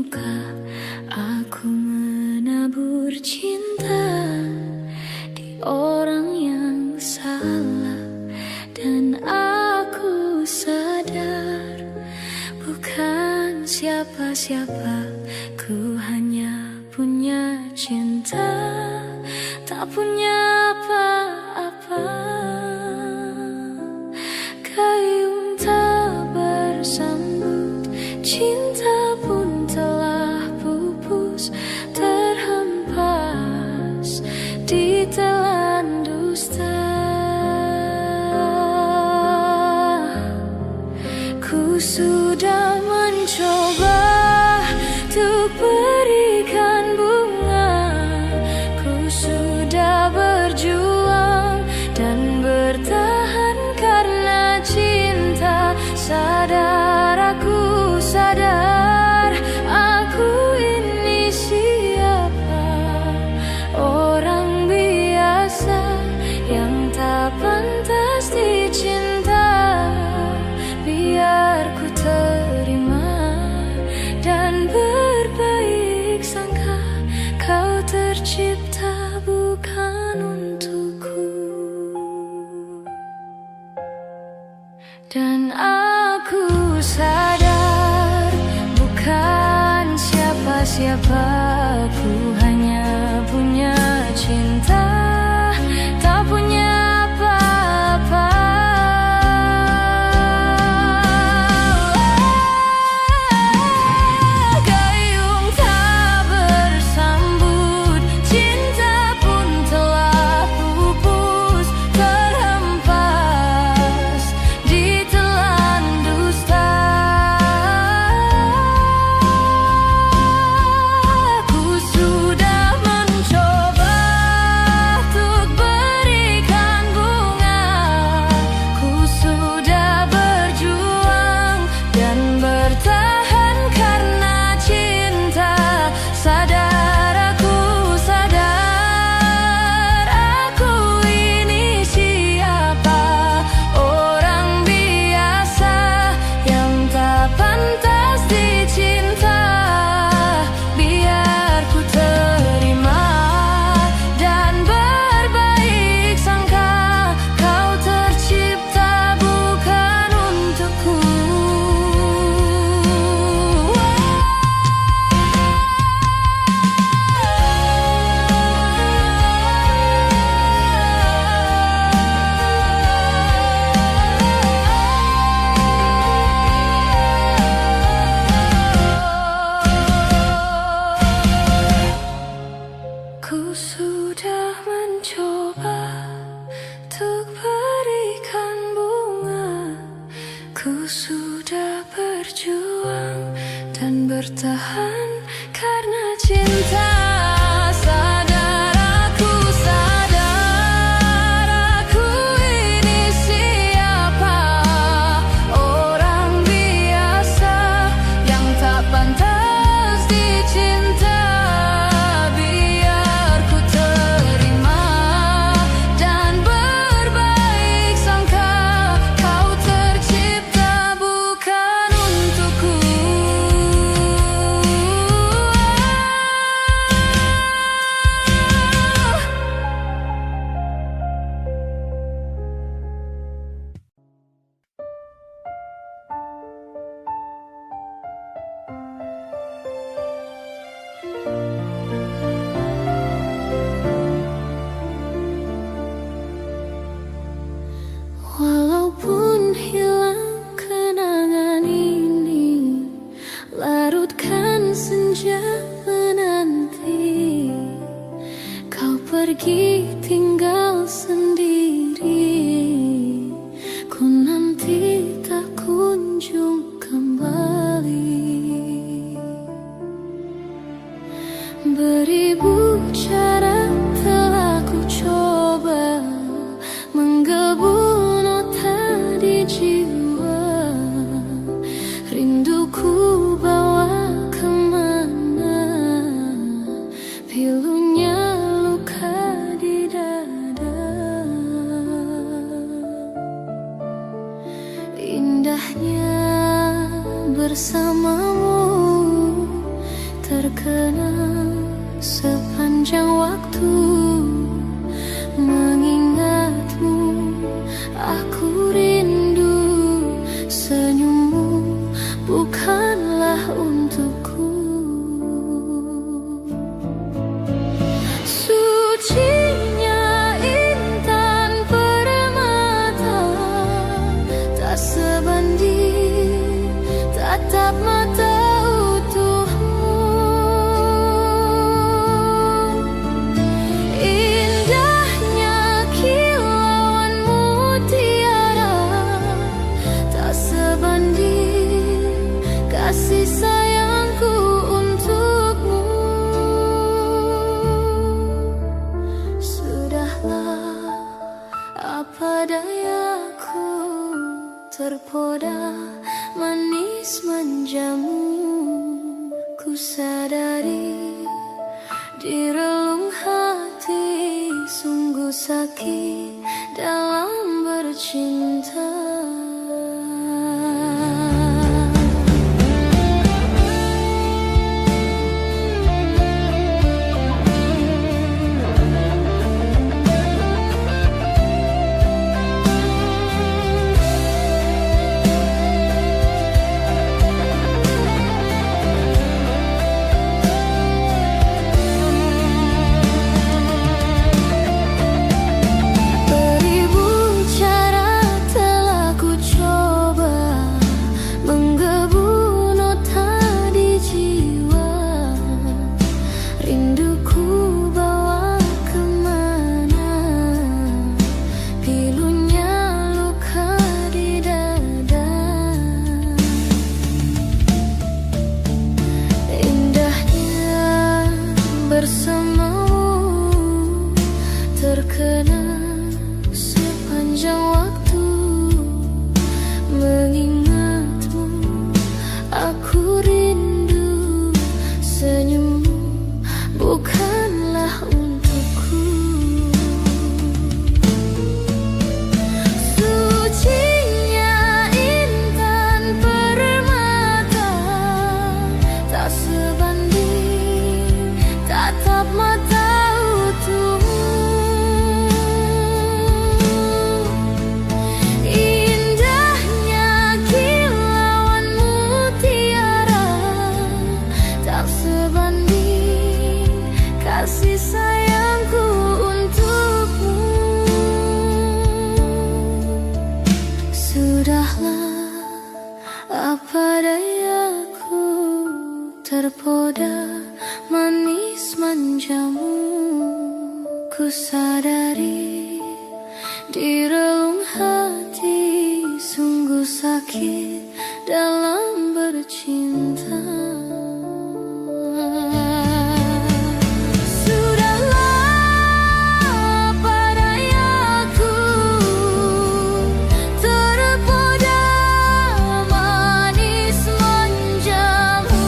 Maukah aku menabur cinta di orang yang salah? Dan aku sadar bukan siapa-siapa, ku hanya punya cinta, tak punya apa-apa. Gayung tak bersambut, cinta pun telah pupus, terhempas di telan dusta. Ku sudah mencoba untuk berikan bunga, ku sudah berjuang dan bertahan karena cinta. Sadar, aku sadar, aku ini siapa? Orang biasa yang tak pantas dicinta. Biar ku terima dan berbaik sangka, kau tercipta bukan untukku. Dan aku sadar bukan siapa-siapa, ku hanya punya cinta, tak punya apa-apa. Gayung tak bersambut, cinta pun telah pupus, terhempas di telan dusta. Ku sudah mencoba untuk berikan bunga, ku sudah berjuang dan bertahan karena cinta. Sadar, aku sadar, aku ini siapa? Orang biasa yang tak pantas dicinta. Biar ku terima dan berbaik sangka, kau tercipta bukan untukku. Ku sudah mencoba untuk berikan bunga, ku sudah berjuang dan bertahan karena cinta. Sadar, aku sadar, aku ini siapa? Orang biasa yang tak pantas dicinta. Biar ku terima dan berbaik sangka, kau tercipta bukan untukku. Walaupun hilang kenangan ini, larutkan senja menanti, kau pergi tinggal sendiri, ku nanti tak kunjung kembali. Beribu cara telah ku coba menggebu nota di jiwa, rinduku bawa kemana, pilunya luka di dada. Indahnya bersamamu bukanlah untukku. Sucinya intan permata tak sebanding tatap mata utuhmu. Indahnya kilauan mutiara tak sebanding kasih sayangku untukmu. Sudahlah, apa dayaku, terpoda manis manjamu. Ku sadari di relung hati sungguh sakit dalam bercinta. Beribu cara telah ku coba menggebu nota di jiwa. Rinduku bawa kemana, pilunya luka di dada. Indahnya bersamamu terkenang sepanjang waktu. Mengingatmu aku rindu, senyummu bukanlah untukku. Sucinya intan permata tak sebanding tatap mata utuhmu. Indahnya kilauan mutiara tak sebanding kasih sayangku untukmu. Sudahlah, apa dayaku, terpoda manis manjamu. Ku sadari di relung hati sungguh sakit dalam bercinta. Sudahlah, padaku terpoda manis manjamu.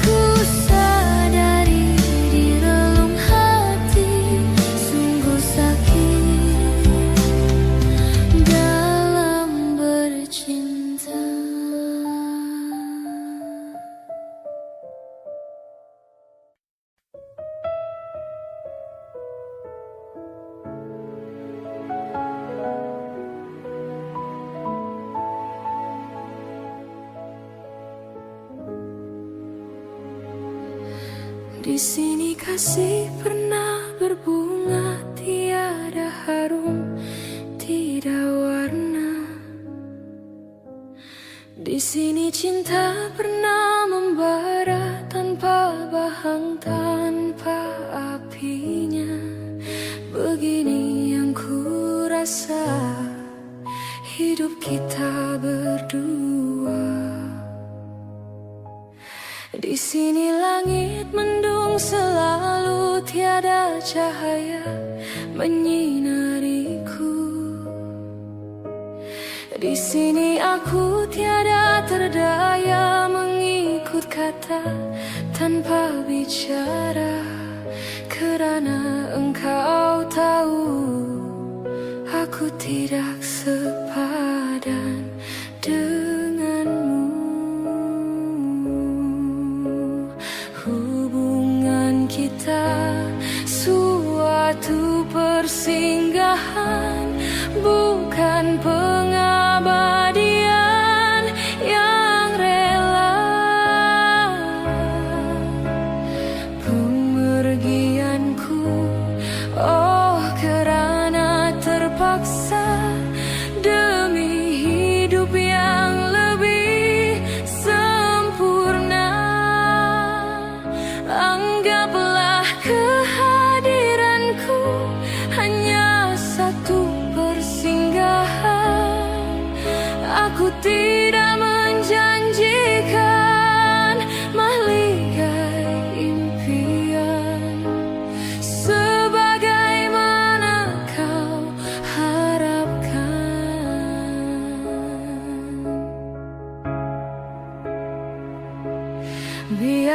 Ku sadari di relung hati sungguh sakit dalam bercinta. Di sini kasih pernah berbunga, tiada harum, tidak warna. Di sini cinta pernah membara tanpa bahang, tanpa apinya. Begini yang ku rasa hidup kita berdua. Di sini langit mendung selalu, tiada cahaya menyinariku. Di sini aku tiada terdaya mengikut kata tanpa bicara, kerana engkau tahu aku tidak sepadan denganmu. Hubungan kita suatu persinggahan, bukan pengalaman.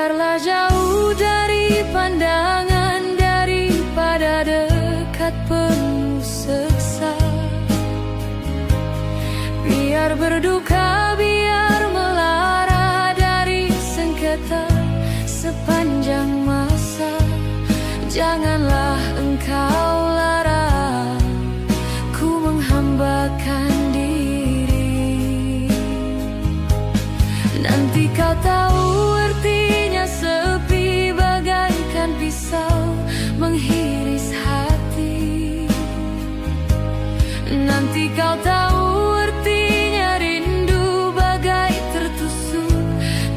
Biarlah jauh dari pandangan daripada dekat penuh seksa. Biar berduka, biar melara dari sengketa sepanjang masa. Janganlah engkau larang ku menghambakan diri. Nanti kau tahu artinya sepi bagaikan pisau menghiris hati. Nanti kau tahu artinya rindu bagai tertusuk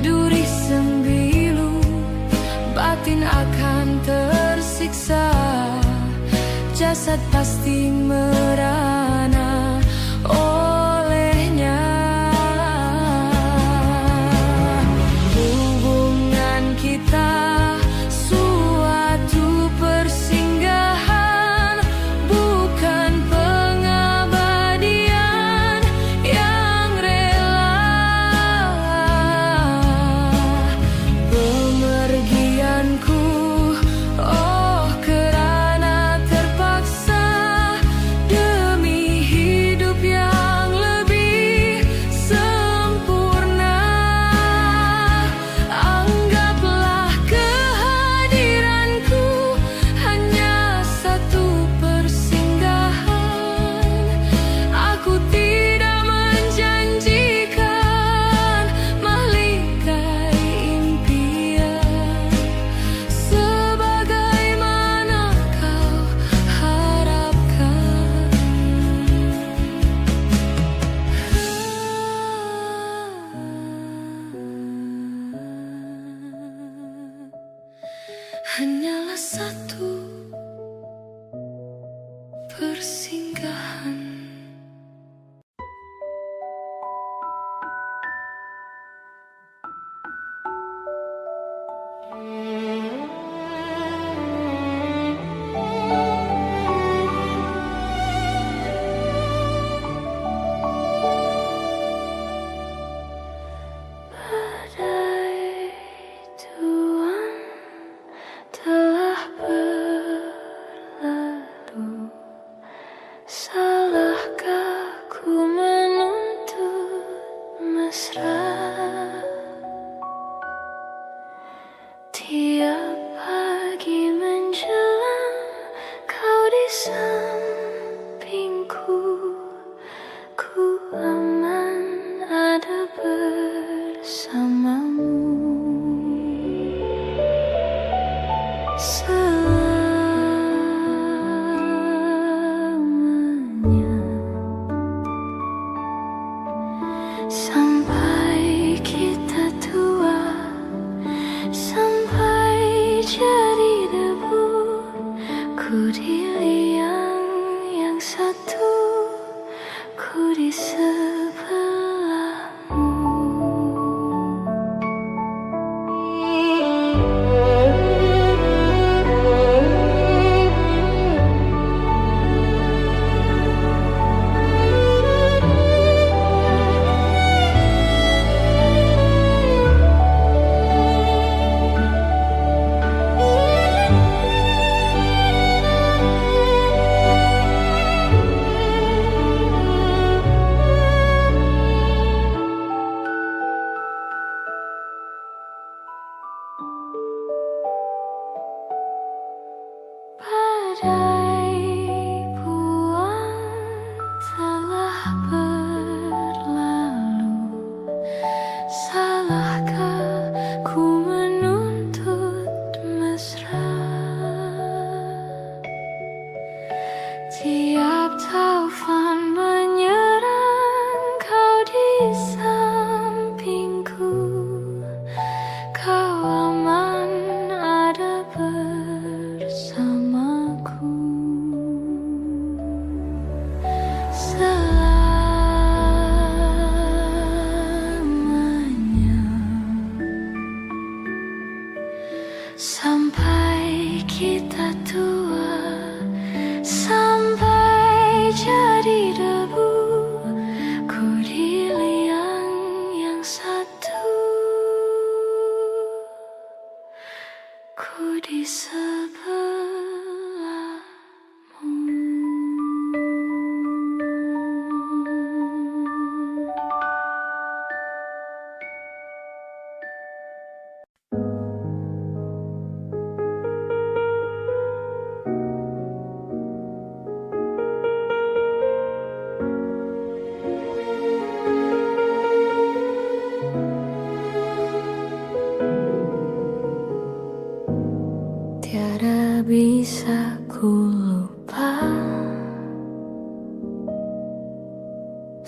duri sembilu. Batin akan tersiksa, jasad pasti merana olehnya. Hubungan kita suatu persinggahan, bukan pengabadian yang rela. Pemergianku, oh kerana terpaksa demi hidup yang lebih sempurna. Anggaplah kehadiranku hanya satu persinggahan. Aku tidak menjanjikan mahligai impian sebagaimana kau harapkan. Hanyalah satu persinggahan. Badai Tuhan telah berlalu. Salahkah ku menuntut mesra? Tiap pagi menjelang kau di sampingku, ku aman ada bersamamu. Selamanya sampai kita tua, sampai jadi debu. Ku di liang yang satu, ku di sebelahmu.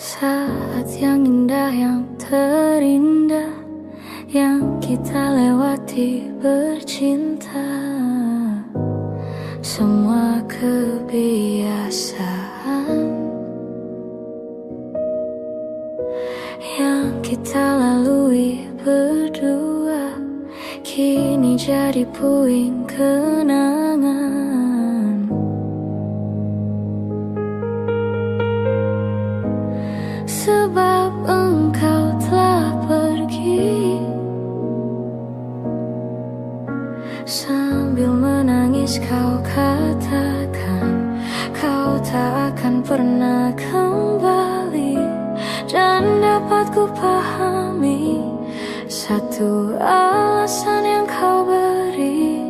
Saat yang indah, yang terindah, yang kita lewati bercinta. Semua kebiasaan yang kita lalui berdua kini jadi puing kenangan. Sebab engkau telah pergi, sambil menangis kau katakan kau tak akan pernah kembali. Dan dapat ku pahami satu alasan yang kau beri,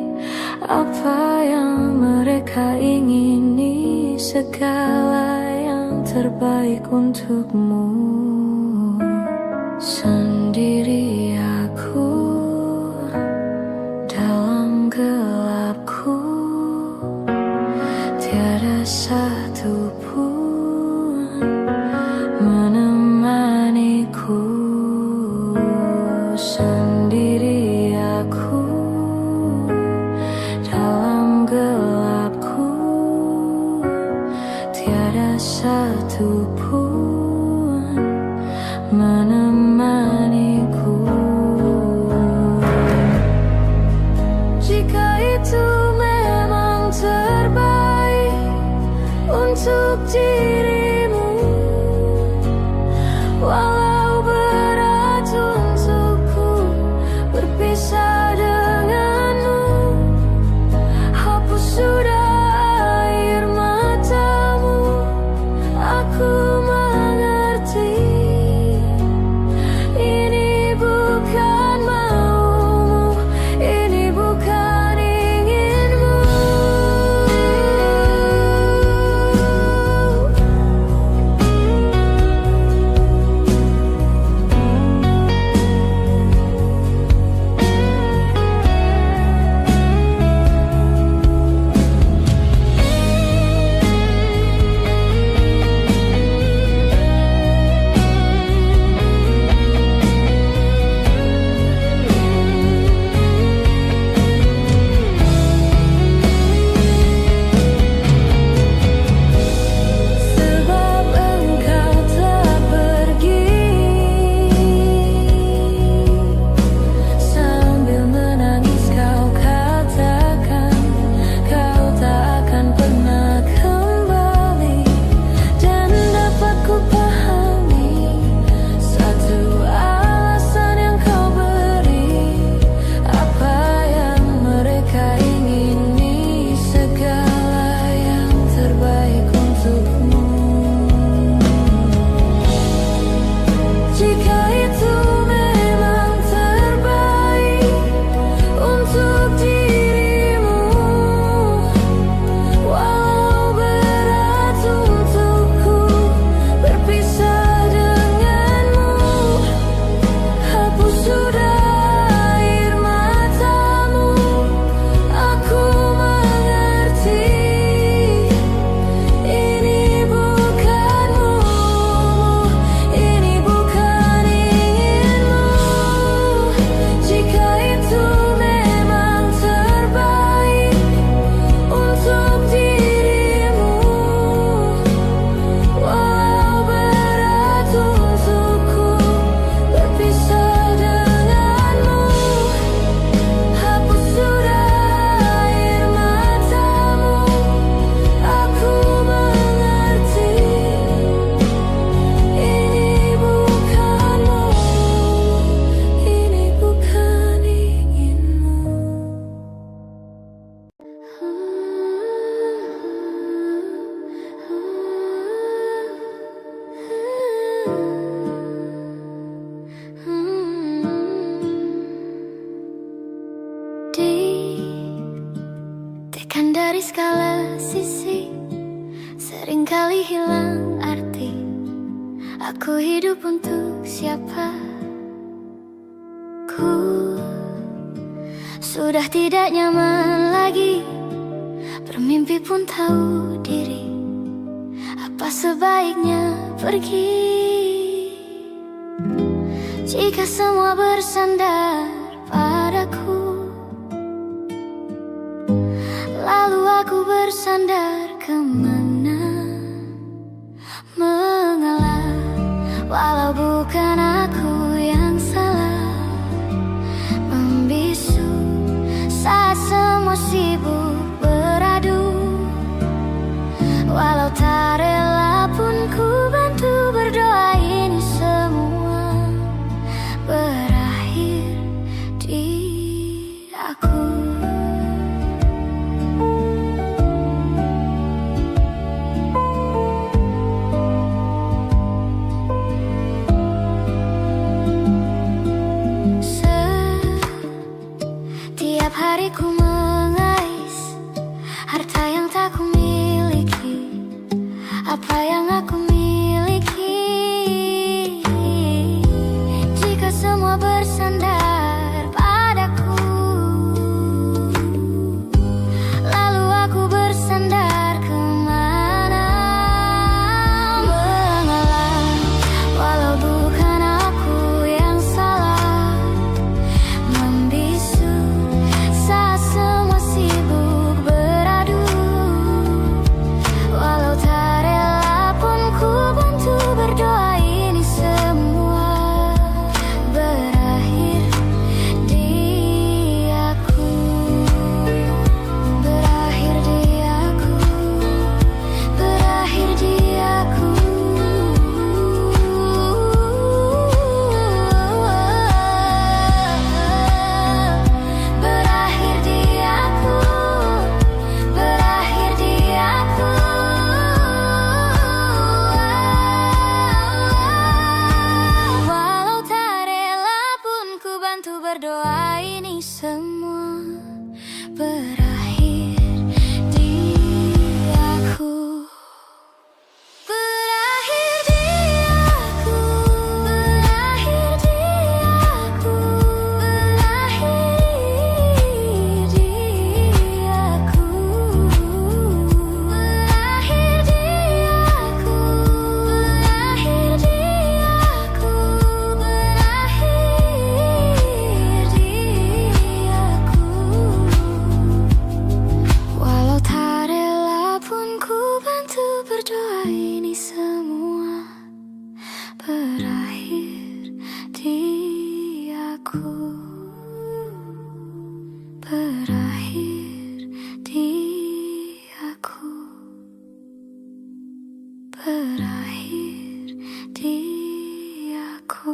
apa yang mereka ingini, segala yang terbaik untukmu. Sendiri aku dalam gelapku, tiada satu pun menemaniku. Sendiri aku dalam gelapku, tiada satu pun menemaniku. Jika itu memang terbaik untuk dirimu, walau berat untukku berpisah denganmu, hapus sudah air matamu. Aku mengerti ini bukan maumu, ini bukan inginmu. Sebab engkau telah pergi, sambil menangis kau katakan kau tak akan pernah kembali. Dan dapat ku pahami satu alasan yang kau beri, apa yang mereka ingini, segala yang terbaik untukmu. Jika itu memang terbaik untuk dirimu, walau berat untukku berpisah denganmu, hapus sudah air matamu. Aku mengerti ini bukan maumu, ini bukan inginmu. Jika itu memang terbaik untuk dirimu, walau berat untukku berpisah denganmu, hapus sudah air matamu. Aku mengerti ini bukan maumu, ini bukan inginmu. Ditekan dari segala sisi, seringkali hilang arti. Aku hidup untuk siapa? Ku sudah tidak nyaman lagi, bermimpi pun tahu diri. Apa sebaiknya pergi? jika semua bersandar padaku, lalu aku bersandar kemana? Mengalah, walau bukan aku yang salah, membisu saat semua sibuk beradu. Walau tak rela pun ku bantu berdoa ini semua berakhir di aku. Setiap hari ku mengais harta yang tak ku miliki, apa yang aku miliki. Jika semua bersandar padaku, lalu aku bersandar kemana? Mengalah, walau bukan aku yang salah, membisu saat semua sibuk beradu. Walau tak rela pun ku bantu berdoa ini semua berakhir di aku. Berakhir di aku. Berakhir di aku. Berakhir di aku. Berakhir di aku. Walau tak rela pun ku bantu berdoa ini semua berakhir di aku. Berakhir di aku. Berakhir di aku. Berakhir di aku. Berakhir di aku. Berakhir di aku. Berakhir di aku. Walau tak rela pun ku bantu berdoa ini semua berakhir di aku. Berakhir di aku. Berakhir di aku.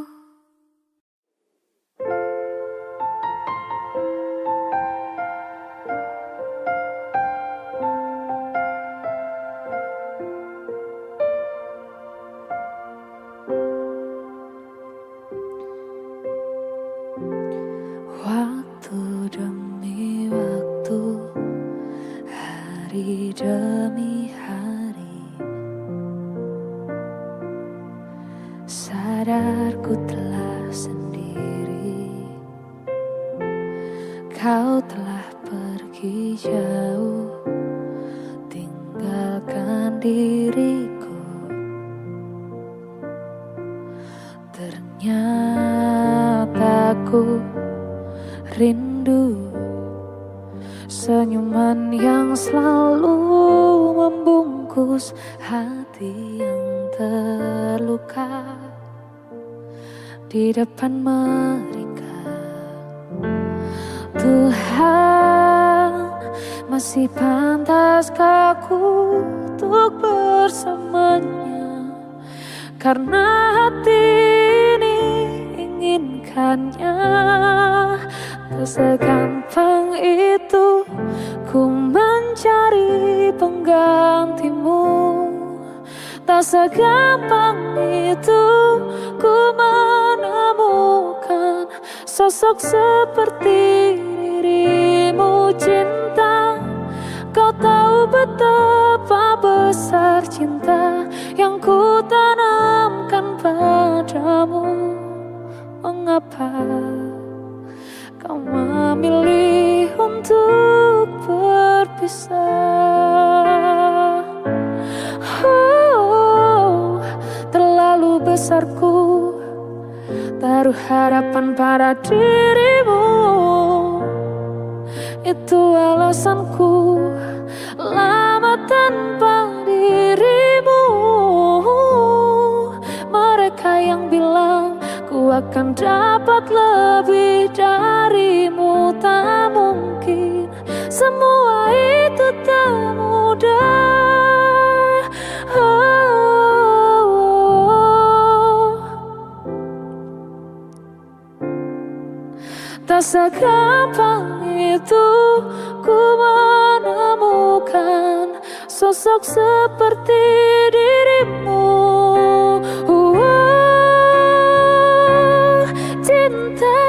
Waktu demi waktu, hari demi hari, sadarku telah sendiri. Kau telah pergi jauh, tinggalkan diriku. Ternyata ku rindu senyuman yang selalu membungkus hati yang terluka di depan mereka. Tuhan, masih pantaskah aku untuk bersamanya? Karena hati ini inginkannya. Tak segampang itu ku mencari penggantimu. Tak segampang itu ku menemukan sosok seperti dirimu. Cinta, kau tahu betapa besar cinta yang ku tanamkan padamu. Mengapa kau memilih untuk berpisah? Oh, terlalu besarku taruh harapan pada dirimu. Itu alasanku lama tanpa dirimu. Mereka yang bilang ku akan dapat lebih darimu, tak mungkin. Semua itu tak mudah. Tak segampang itu ku menemukan sosok seperti dirimu. Cinta,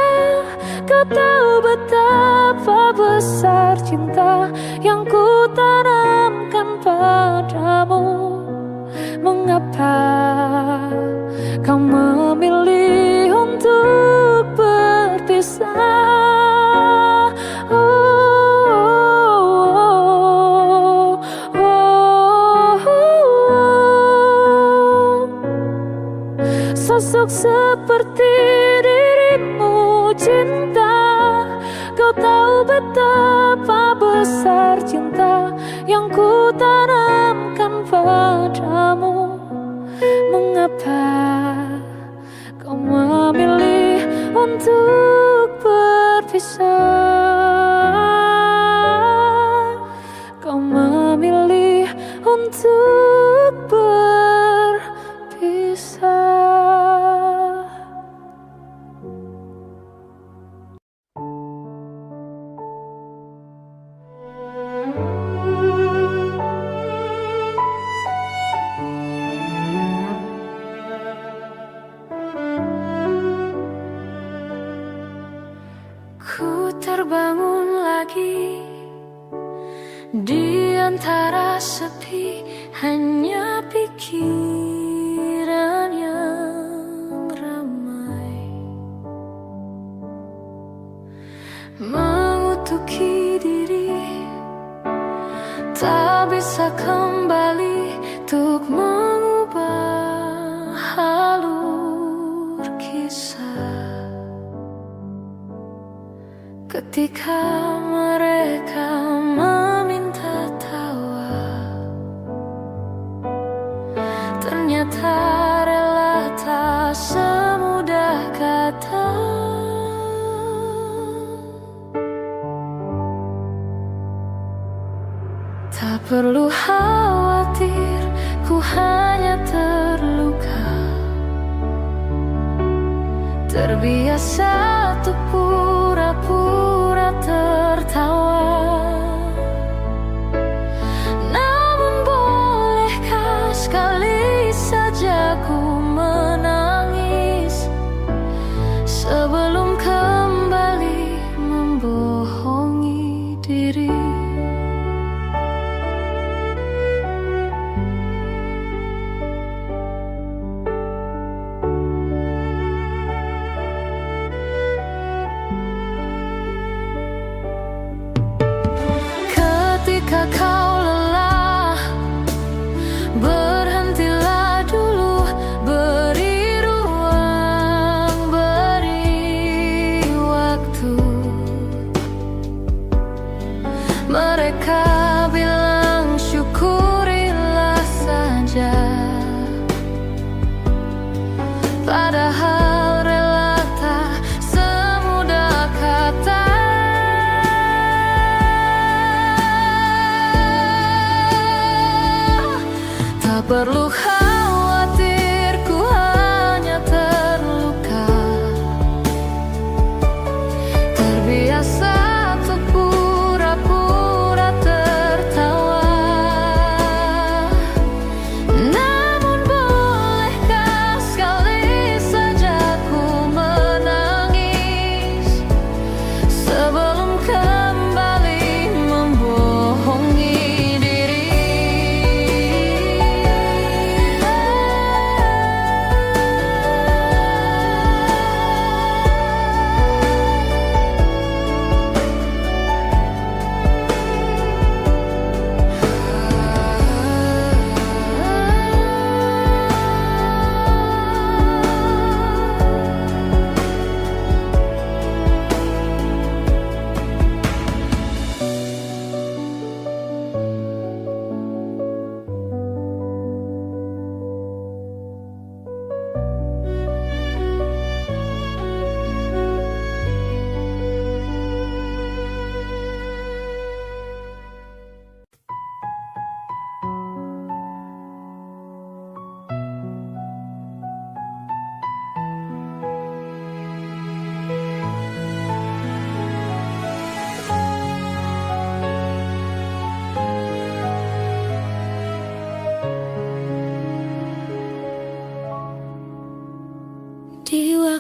kau tahu betapa besar cinta yang ku tanamkan padamu. Mengapa kau memilih untuk berpisah? Sosok seperti dirimu, cinta, kau tahu betapa besar cinta yang ku tanamkan padamu. Mengapa kau memilih untuk berpisah? Kau memilih untuk berpisah. Ku terbangun lagi di antara sepi, hanya pikiran yang ramai mengutuki diri, tak bisa kembali untuk mengubah alur kisah. Ketika mereka meminta tawa, ternyata rela tak semudah kata. Tak perlu khawatir, ku hanya terluka, terbiasa untuk pura-pura tertawa. Namun bolehkah sekali saja ku menangis sebelum kembali membohongi diri. Ketika kau lelah, berhentilah dulu, beri ruang, beri waktu. Mereka bilang syukurilah saja, padahal rela tak semudah kata. Tak perlu khawatir, ku hanya terluka, terbiasa untuk pura-pura tertawa. Namun bolehkah sekali saja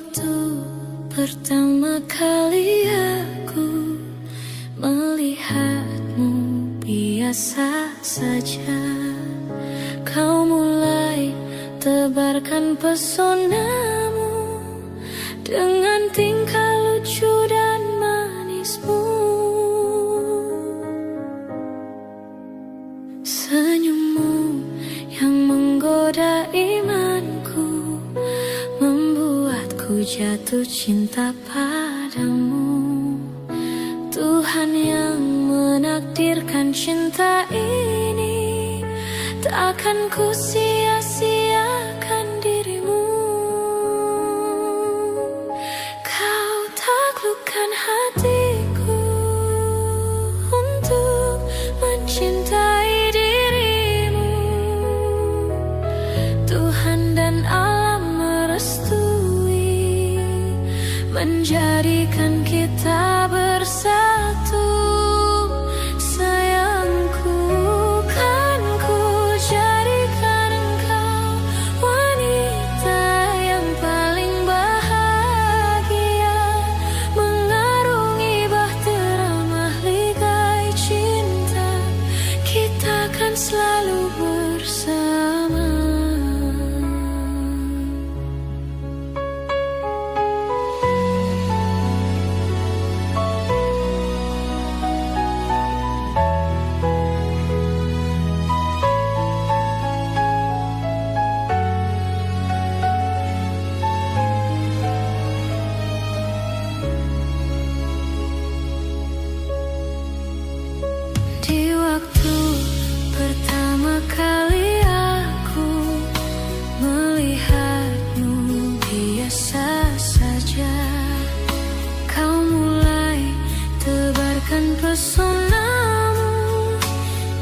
waktu pertama kali aku melihatmu, biasa saja kau mulai tebarkan pesonamu dengan tingkah lucu dan manismu. Senyummu yang menggoda imanku membuatku jatuh cinta padamu. Tuhan yang menakdirkan cinta ini, tak akan ku sia-siakan dirimu. Kau taklukkan hatiku untuk mencintai dirimu. Tuhan dan alam merestui menjadikan kita bersatu. Sayangku, kan ku jadikan engkau wanita yang paling bahagia, mengarungi bahtera mahligai cinta. Kita kan selalu bersama. Di waktu pertama kali aku melihatmu, biasa saja kau mulai tebarkan pesonamu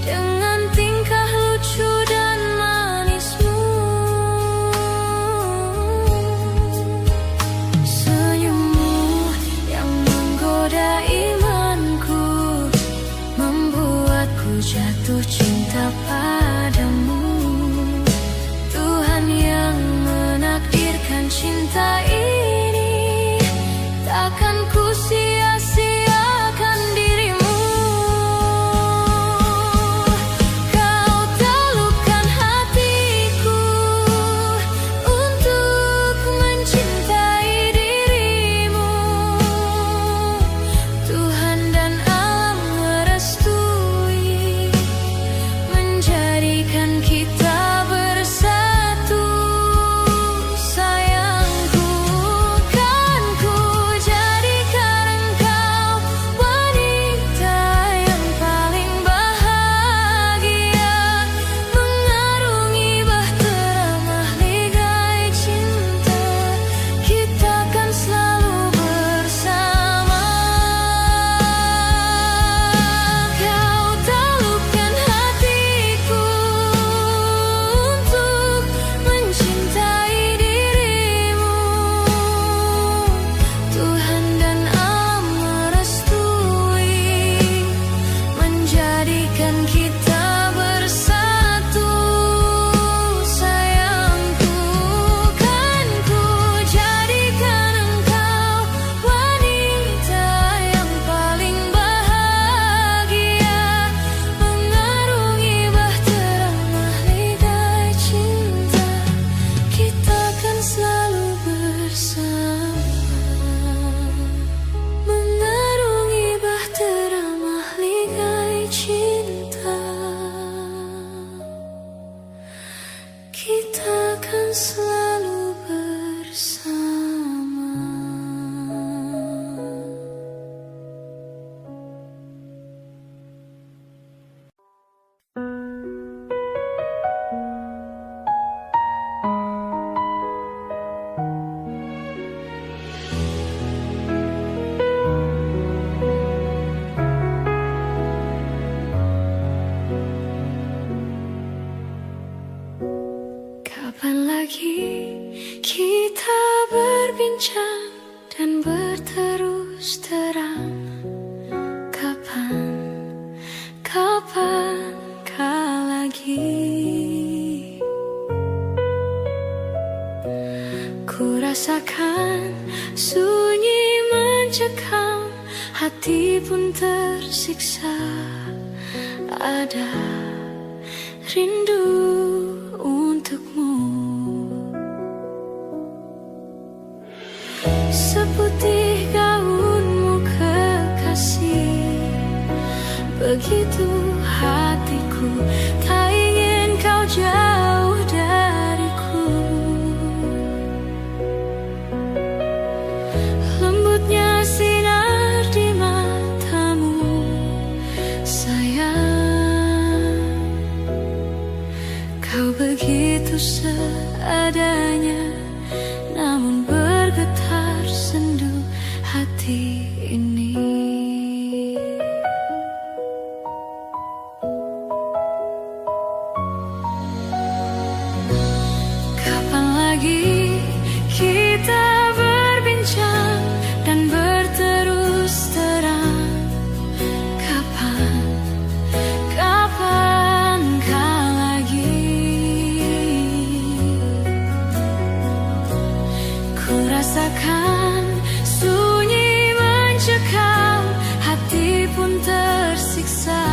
dengan tingkah lucu dan manismu. Senyummu yang menggoda imanku membuatku jatuh cinta padamu. Tuhan yang menakdirkan cinta ini, takkan ku sia-siakan dirimu. Kau taklukkan hatiku untuk mencintai dirimu. Tuhan dan alam merestui menjadikan kita bersatu. Sayangku, kan ku jadikan engkau wanita yang paling bahagia, mengarungi bahtera mahligai cinta. Kita kan selalu bersama. Kau taklukkan hatiku untuk mencintai dirimu. Tuhan dan alam merestui menjadikan kita bersatu. Sayangku, kan ku jadikan engkau wanita yang paling bahagia, mengarungi bahtera mahligai cinta. Kita kan selalu bersama, mengarungi bahtera mahligai cinta. Kita kan selalu bersama. Kapan lagi kita berbincang dan berterus terang? Kapan lagi? Ku rasakan sunyi mencekam, hati pun tersiksa. Ada rindu untukmu, seputih gaunmu kekasih. Begitu hatiku, tak ingin kau jauh dariku. Lembutnya sinar di matamu, sayang. Kau begitu seadanya, namun bergetar sendu hati ini. Kapan lagi kita berbincang dan berterus terang? Kapankah lagi? Ku rasakan sunyi mencekam, hati pun tersiksa.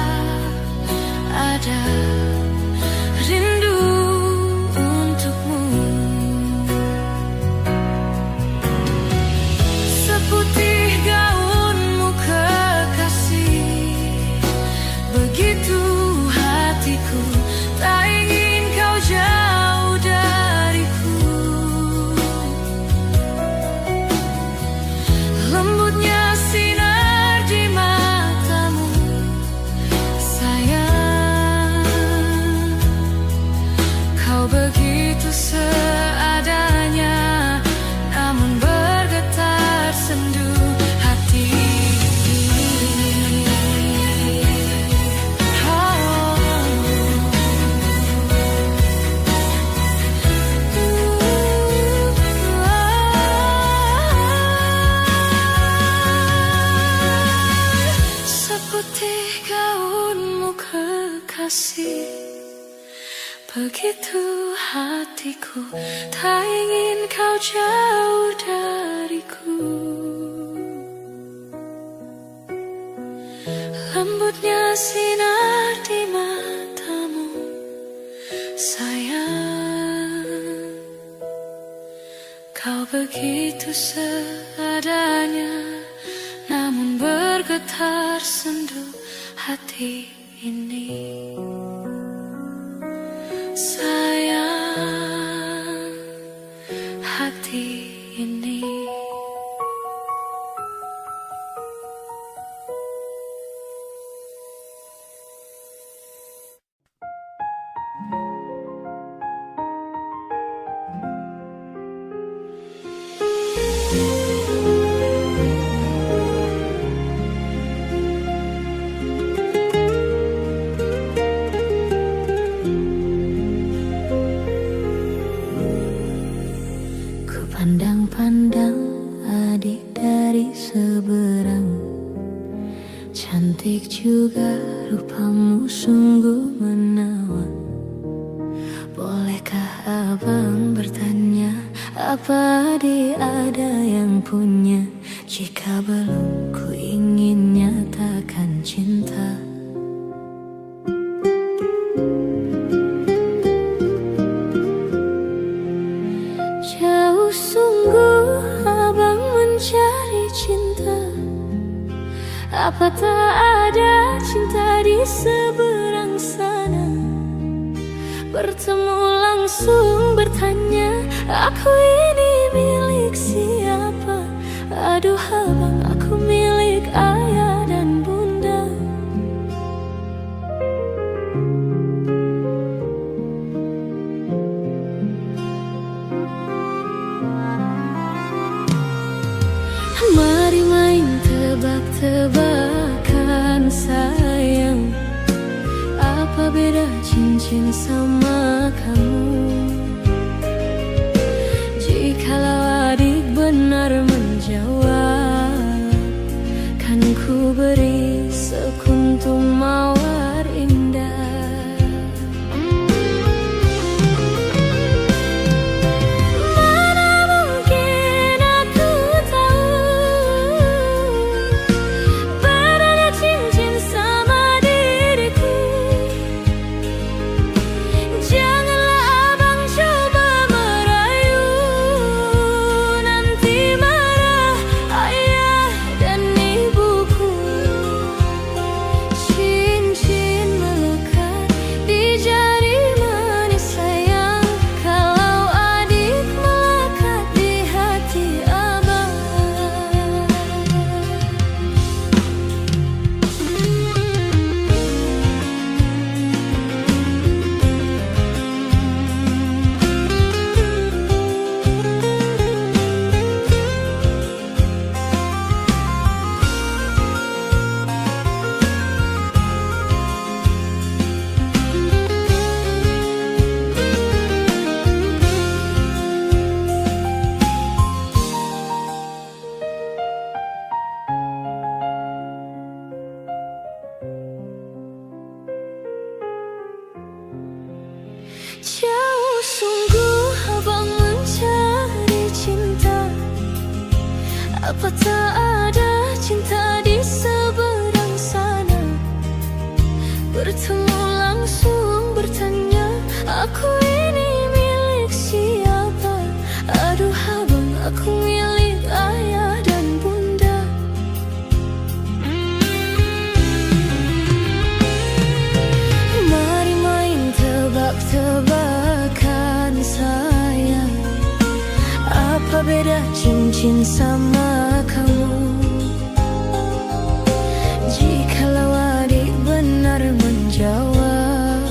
Ada rindu untukmu, seputih gaunmu kekasih. Begitu hatiku, tak ingin kau jauh dariku. Lembutnya sinar di matamu, sayang. Kau begitu seadanya, namun bergetar sendu hati ini. Seputih gaunmu kekasih. Begitu hatiku, tak ingin kau jauh dariku. Lembutnya sinar di matamu, sayang. Kau begitu seadanya, namun bergetar sendu hati ini. Sayang, hati ini. Pandang-pandang adik dari seberang, cantik juga rupamu sungguh menawan. Bolehkah abang bertanya, apa adik ada yang punya? Jika belum, ku ingin nyatakan cinta. Jauh sungguh abang mencari cinta, apa tak ada cinta di seberang sana? Bertemu langsung bertanya, aku ini milik siapa? Aduh abang, aku milik ayah dan bunda. Mari main tebak-tebakan sayang, apa beda cincin sama kamu? Jikalau adik benar menjawab, kan ku beri sekuntum mawar indah. Mana Apa tak ada cinta di seberang sana? Bertemu langsung bertanya, aku ini milik siapa? Aduh abang, aku milik ayah dan bunda. Mari main tebak-tebakan sayang, apa beda cincin sama kamu? Jikalau adik benar menjawab,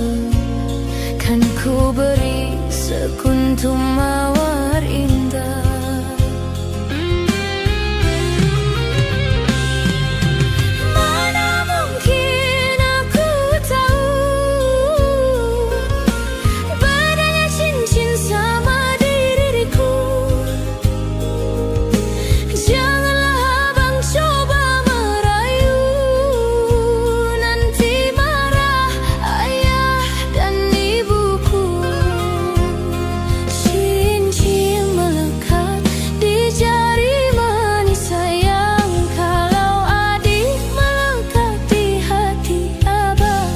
kan ku beri sekuntum mawar indah. Mana mungkin aku tahu bedanya cincin sama diriku. Janganlah abang coba merayu, nanti marah ayah dan ibuku. Cincin melekat di jari manis sayang, kalau adik melekat di hati abang.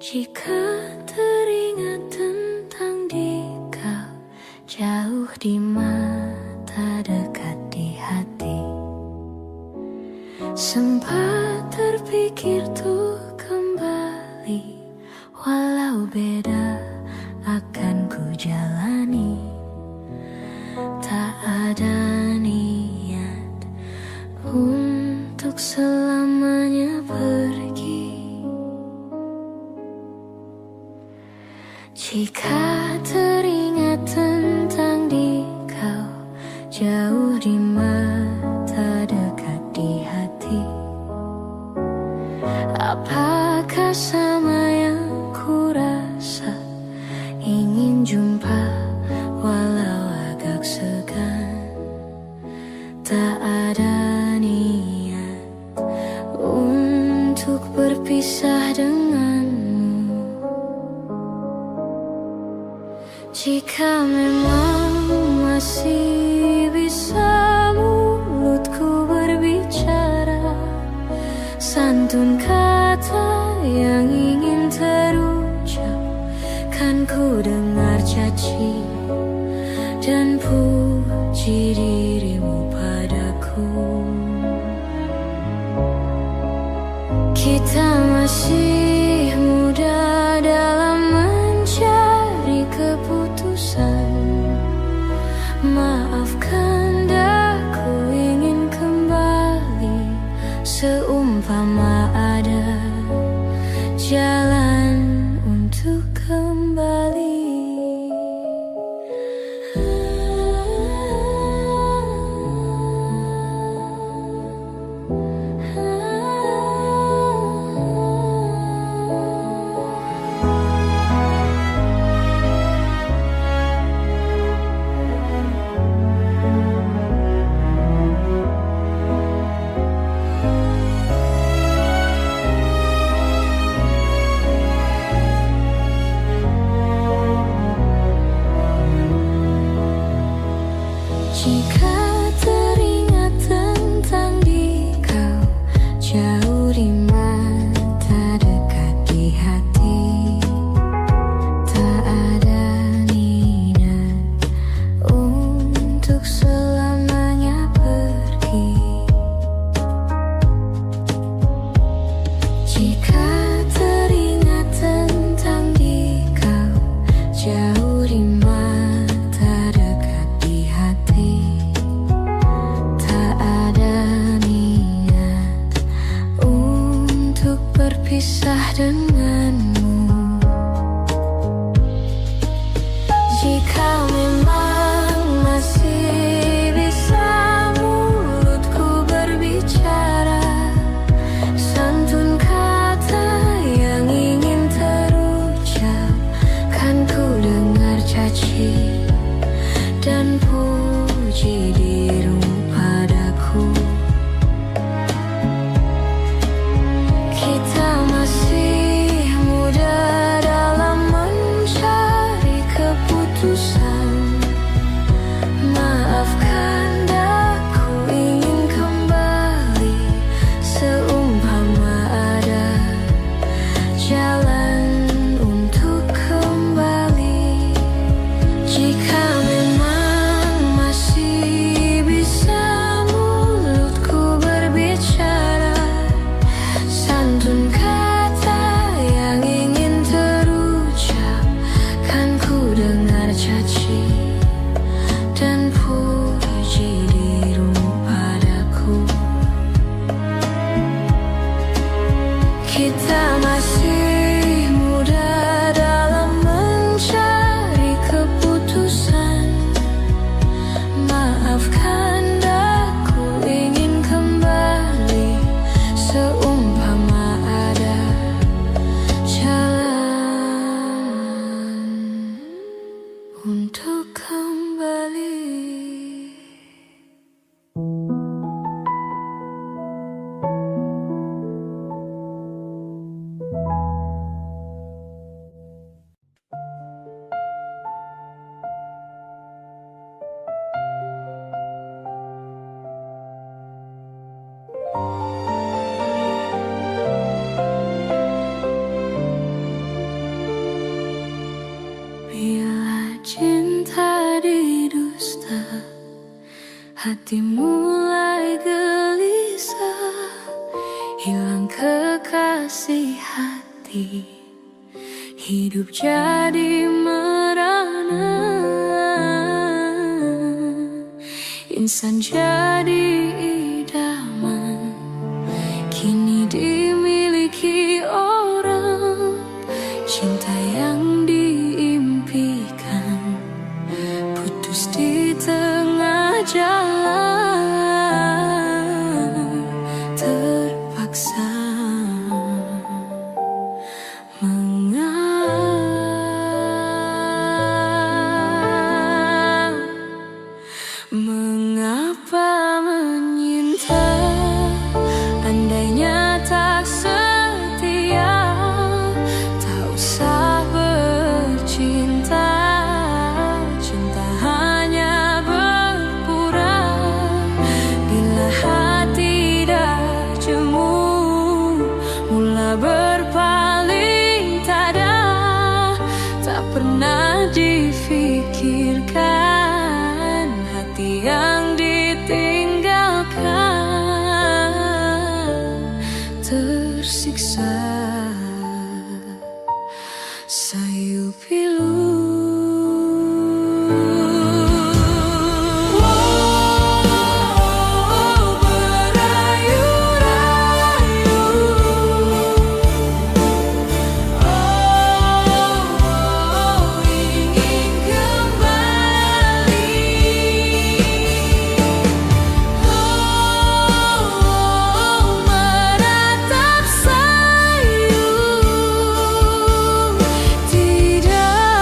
Jika teringat tentang dikau, jauh di mata dekat di hati, sempat terpikir tuh kembali, walau beda akan ku jalani. Tak ada niat untuk selamanya pergi. Jika teringat tentang dikau, jauh di mata dekat di hati, apakah sama yang ku rasa? Ingin jumpa walau agak segan. Tak ada niat untuk berpisah denganmu. Jika memang masih bisa mulutku berbicara, santun kata yang ingin terucap, kan ku dengar caci dan puji dirimu padaku. Kita masih muda dalam mencari keputusan. Maafkan daku ingin kembali, seumpama ada jalan untuk kembali. Jika teringat tentang dikau, jauh di mata dekat di hati, tak ada niat untuk selamanya pergi. Jika teringat tentang dikau, jauh di mata dekat di hati, tak ada niat untuk berpisah denganmu. Jika memang masih bisa mulutku berbicara, santun kata yang ingin terucap, masih muda dalam mencari keputusan. Maafkan aku ingin kembali, seumpama ada jalan untuk kembali. Bila cinta didusta, hati mulai gelisah, hilang kekasih hati, hidup jadi merana, insan jadi idaman, kini dimiliki orang. Cinta yang diimpikan putus di tengah jalan, terpaksa mengapa menyinta, andainya tak setia, tak usah bercinta. Cinta hanya berpura bila hati dah jemu, mula berpaling tada, tak pernah difikirkan hati yang ditinggalkan tersiksa. Sayu pilu tidak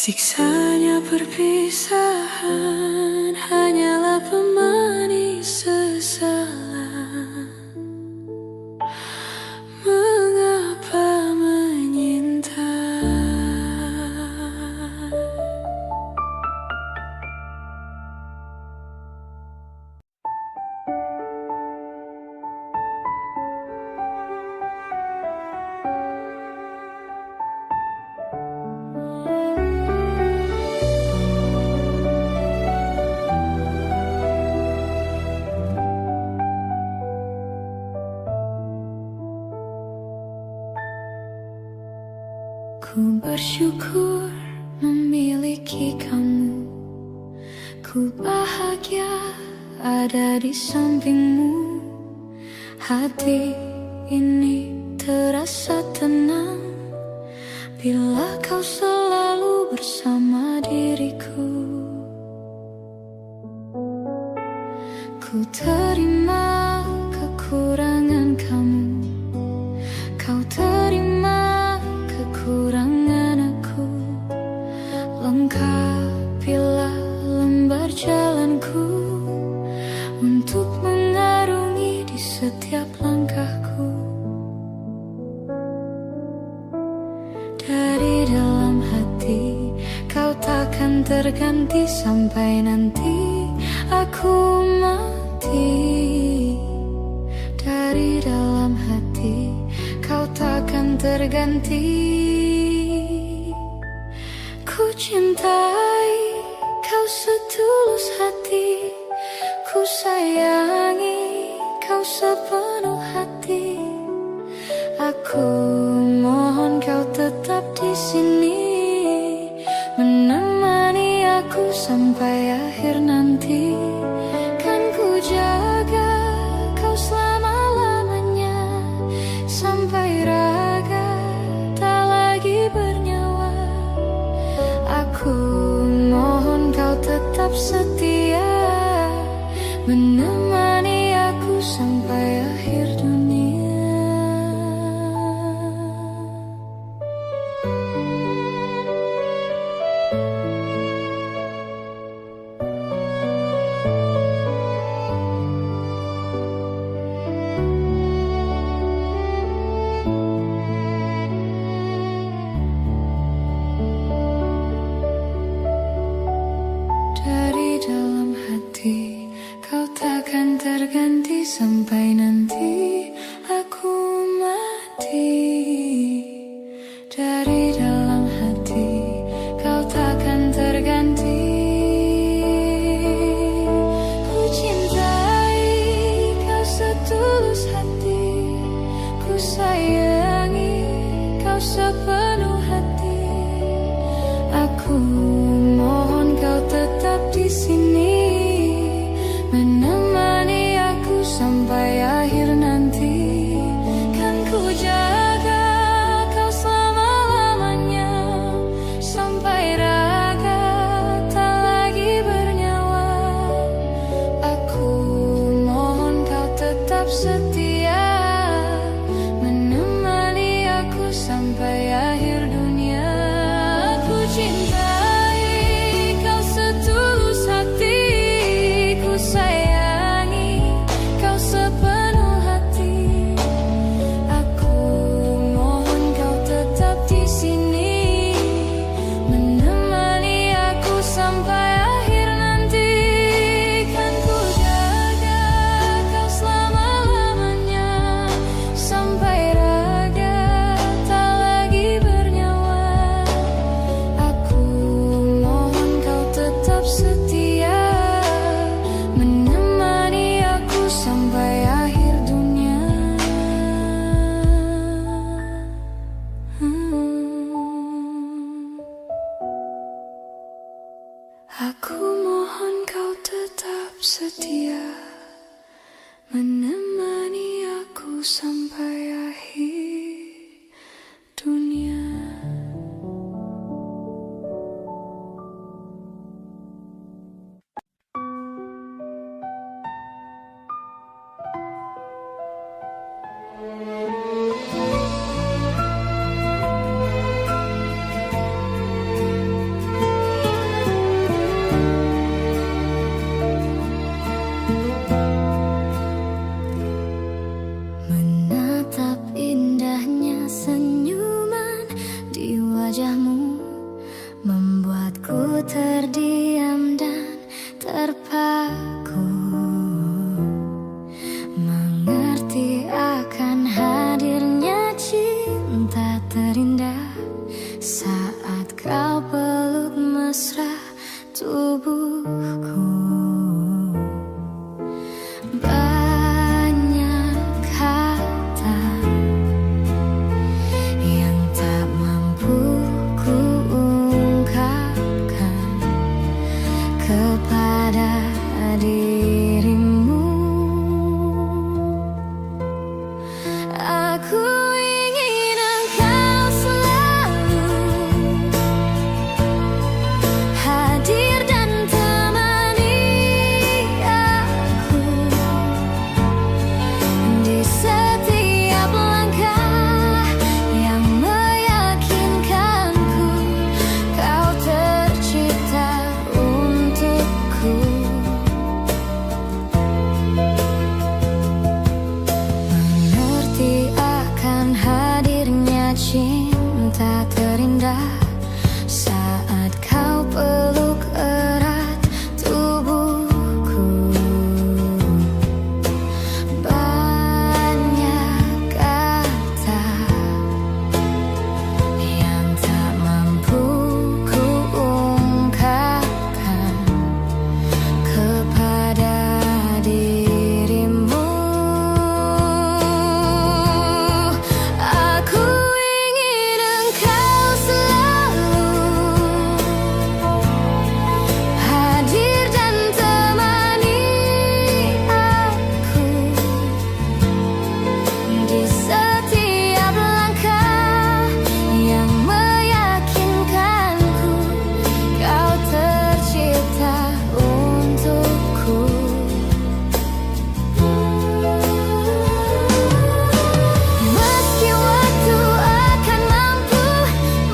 Siksanya perpisahan hanyalah pemanis sesalan. Mengapa menyintai? Ku bersyukur memiliki kamu. Ku bahagia ada di sampingmu. Hati ini terasa tenang bila kau selalu bersama diriku. Ku terima kekurangan kamu. Kau terima kekurangan aku. Lengkapilah lembar jalanku untuk mengarungi di setiap langkahku. Dari dalam hati kau takkan terganti sampai nanti aku mati. Dari dalam hati kau takkan terganti. Ku cintai kau setulus hati. Ku sayangi kau sepenuh hati. Aku mohon kau tetap di sini, menemani aku sampai akhir nanti. Kan ku jaga kau selama-lamanya, sampai raga tak lagi bernyawa. Aku mohon kau tetap setia, menemani aku sampai akhir dunia. Dari dalam hati kau takkan terganti sampai nanti aku mati. Dari dalam hati kau takkan terganti. Ku cintai kau setulus hati. Ku sayangi kau sepenuh hati. Aku mohon kau tetap di sini, menemani aku sampai akhir nanti. Kan ku jaga kau selama-lamanya, sampai raga tak lagi bernyawa. Aku mohon kau tetap setia, menemani aku sampai akhir dunia. Aku cintai kau setulus hati. Ku sayangi kau sepenuh hati. Aku mohon kau tetap di sini, menemani aku sampai akhir nanti. Kan ku jaga kau selama-lamanya, sampai raga tak lagi bernyawa. Aku mohon kau tetap setia, menemani aku sampai akhir dunia. Aku mohon kau tetap setia, menemani aku sampai akhir dunia. Aku ingin engkau selalu hadir dan temani aku di setiap langkah yang meyakinkanku kau tercipta untukku. Mengerti akan hadirnya cinta terindah saat kau peluk erat tubuhku. Banyak kata yang tak mampu ku ungkapkan kepada dirimu. Aku ingin engkau selalu hadir dan temani aku di setiap langkah yang meyakinkanku kau tercipta untukku. Meski waktu akan mampu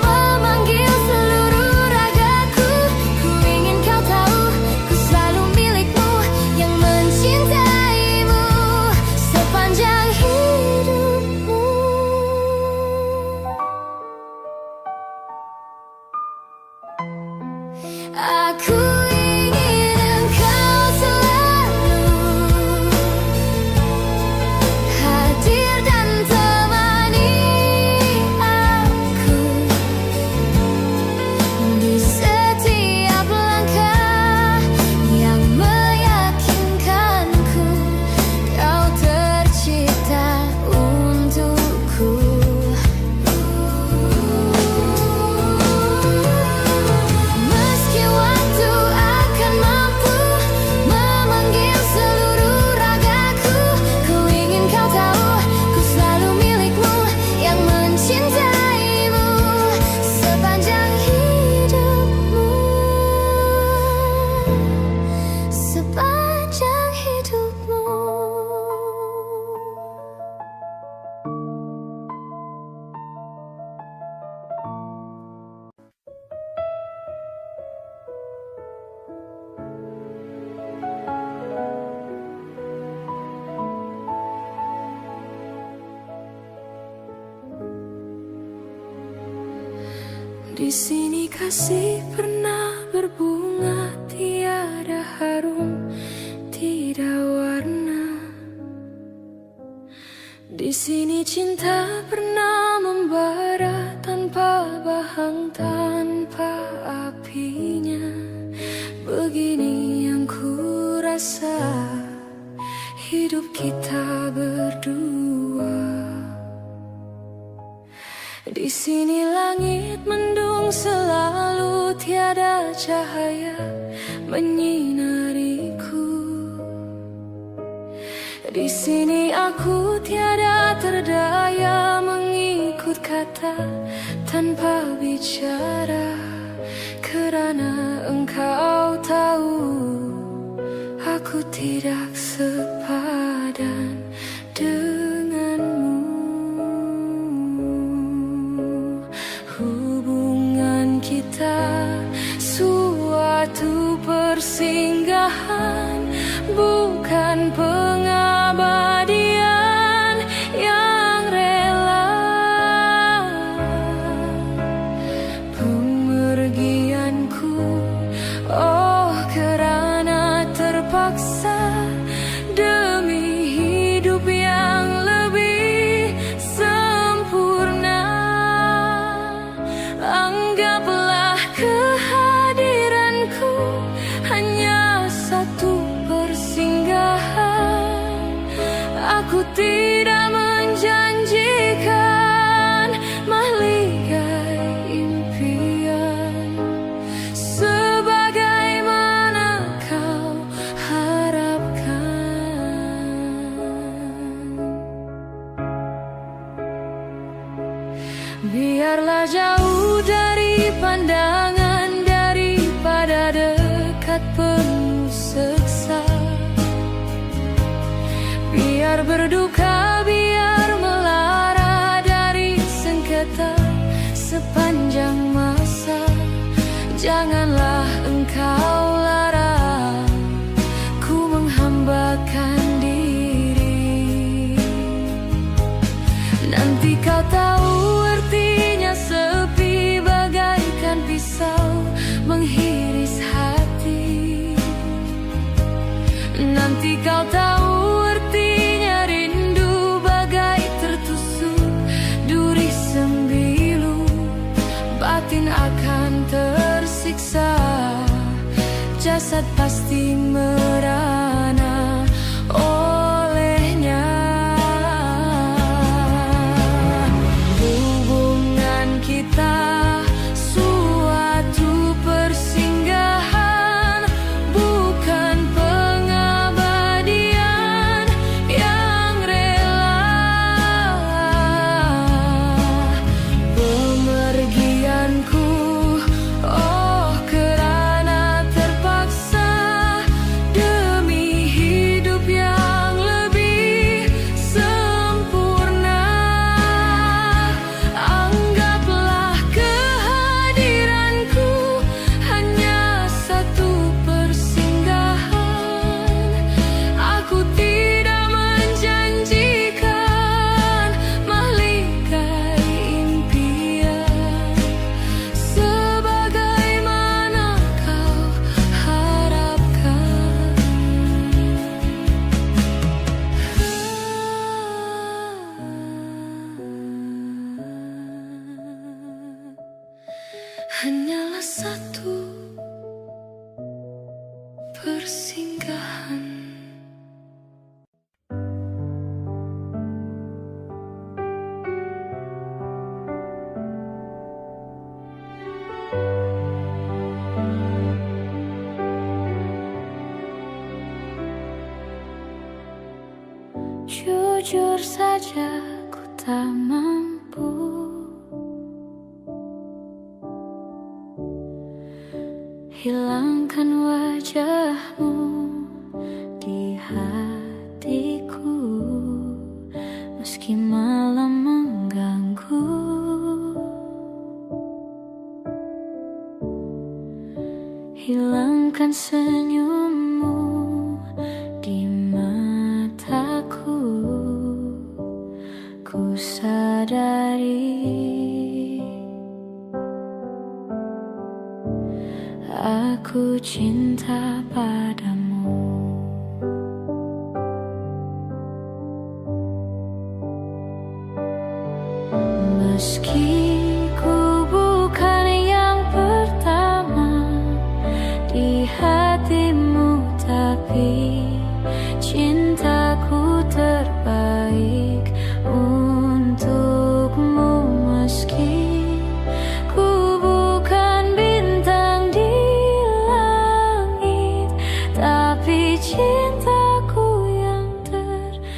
memanggil seluruh ragaku, ku ingin kau tahu ku selalu milikmu yang mencintaimu sepanjang hidupmu. Aku ingin engkau selalu hadir dan temani aku di setiap langkah yang meyakinkanku kau tercipta untukku. Meski waktu akan mampu memanggil seluruh ragaku, ku ingin kau tahu ku selalu milikmu yang mencintaimu sepanjang hidupmu. Sepanjang hidupmu. Di sini kasih pernah berbunga, tiada harum, tidak warna. Di sini cinta pernah membara tanpa bahang, tanpa apinya. Begini yang ku rasa hidup kita berdua. Di sini langit mendung selalu, tiada cahaya menyinariku. Di sini aku tiada terdaya mengikut kata tanpa bicara, kerana engkau tahu aku tidak sepadan denganmu. Hubungan kita suatu persinggahan, bukan pengabadian yang rela. Pemergianku, oh kerana terpaksa demi Biarlah jauh dari pandangan daripada dekat penuh seksa. Biar berduka, biar melara dari sengketa sepanjang masa. Janganlah engkau larang ku menghambakan diri. Nanti kau tahu artinya sepi bagaikan pisau menghiris hati. Nanti kau tahu artinya rindu bagai tertusuk duri sembilu. Batin akan tersiksa, jasad pasti merana olehnya. Hubungan kita suatu persinggahan, bukan pengabadian yang rela. Pemergianku, oh kerana terpaksa demi hidup yang lebih sempurna. Anggaplah kehadiranku hanya satu persinggahan. Aku tidak menjanjikan mahligai impian sebagaimana kau harapkan. Hanyalah satu persinggahan. Jujur saja ku tak mampu hilangkan wajahmu di hatiku, meski malam mengganggu. Hilangkan senyummu di mataku. Ku sadari aku cinta padamu. Meski ku bukan yang pertama di hatimu, tapi cintaku terbaik untukmu. Meski ku bukan bintang di langit, tapi cintaku yang terbaik.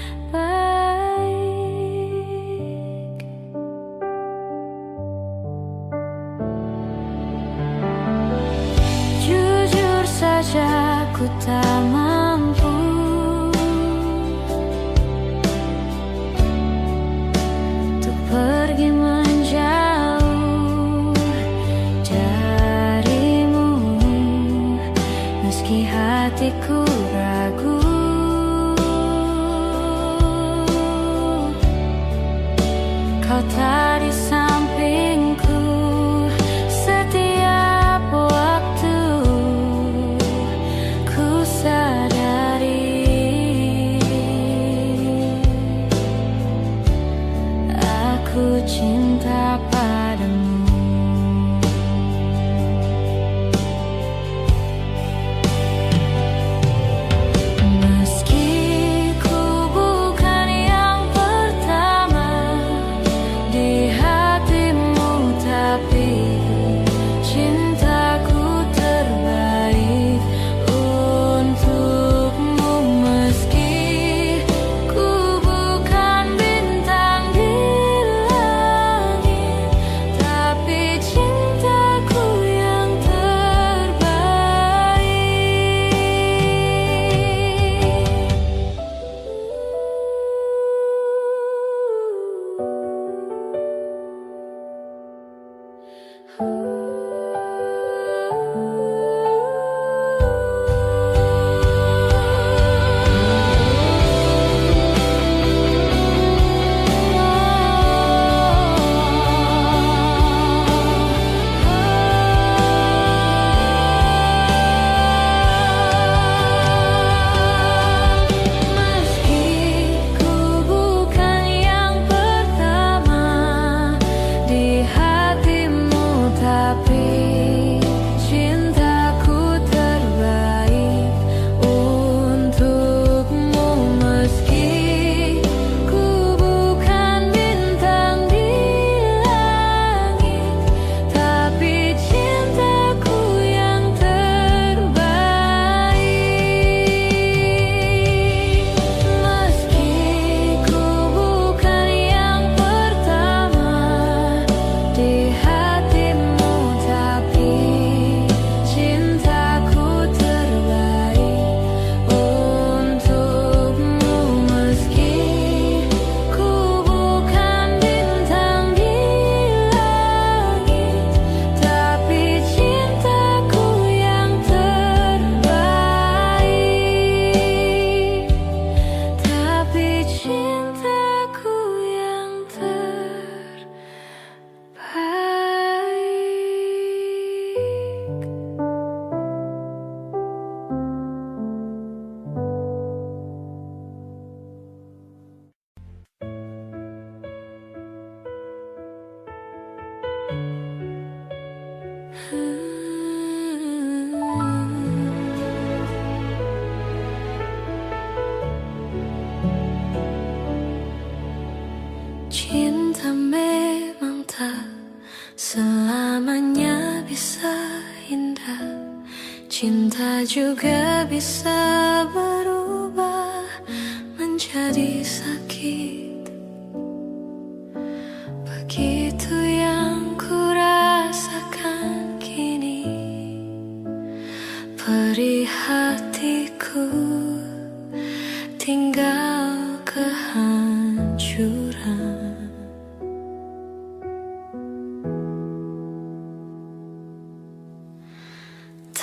Jujur saja ku tak mampu untuk pergi menjauh darimu, meski hatiku ragu. Kau tak di sampingku setiap waktu. Ku sadari aku cinta padamu. Meski ku bukan yang pertama di hatimu, tapi cintaku terbaik untukmu. Meski ku bukan bintang di langit, Cinta memang tak selamanya bisa indah. Cinta juga bisa berubah menjadi sakit. Begitu yang ku rasakan kini, perih hatiku tinggal kehancuran.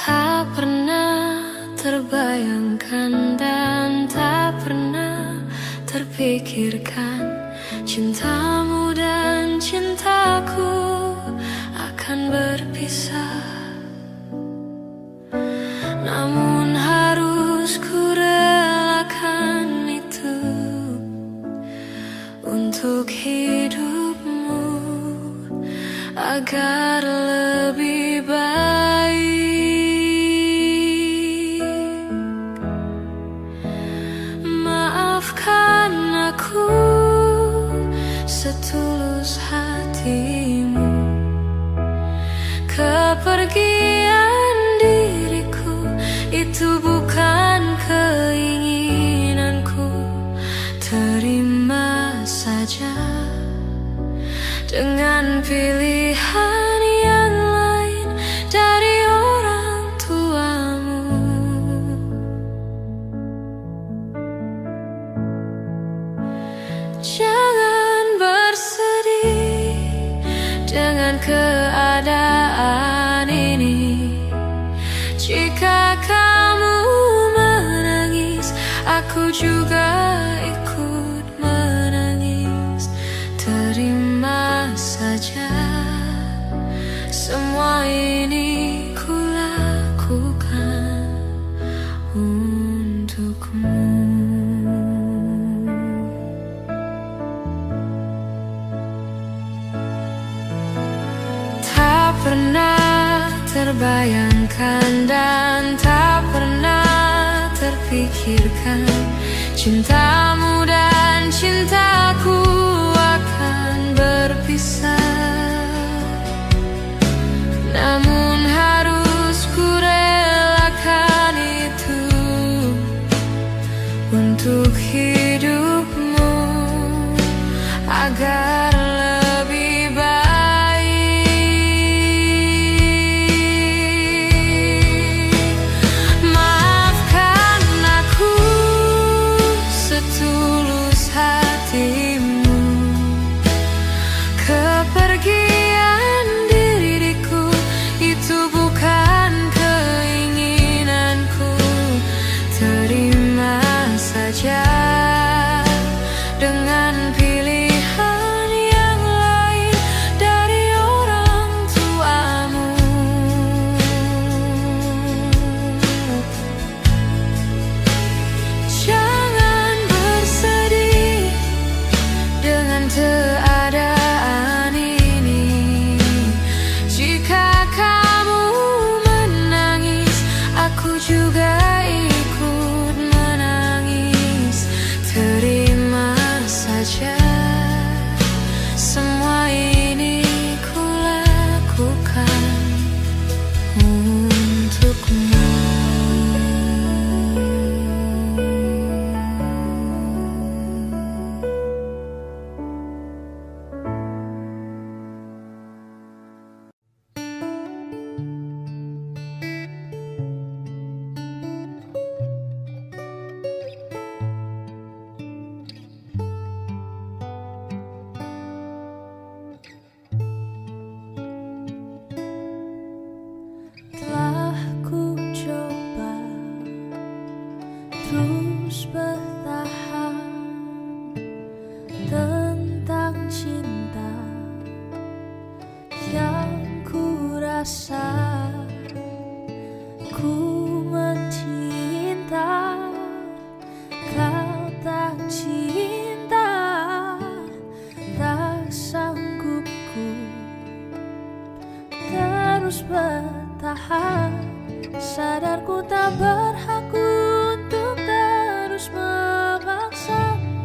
Tak pernah terbayangkan dan tak pernah terpikirkan cintamu dan cintaku akan berpisah. Namun harus ku relakan itu untuk hidupmu agar lebih baik. Maafkan aku setulus hatimu, kepergian diriku itu bukan keinginanku. Terima saja dengan pilihan yang lain dari orang tuamu. Jangan bersedih dengan keadaan ini. Jika kamu menangis, aku juga ikut menangis. Terima saja semua ini ku lakukan untukmu. Tak pernah terbayangkan dan tak pernah terpikirkan cintamu dan cintaku akan berpisah. Namun harus ku relakan itu untuk hidupmu agar lebih baik. Maafkan aku setulus hatimu, kepergian diriku itu bukan keinginanku. Terima saja dengan pilihan yang lain dari orang tuamu. Jangan bersedih dengan keadaan ini. Jika kamu menangis, aku juga ikut menangis. Terima saja semua ini ku lakukan untukmu. Telah ku coba terus bertahan tentang cinta yang ku rasa. Ku mencinta, kau tak cinta. Tak sanggup ku terus bertahan. Sadar ku tak berhak untuk terus memaksamu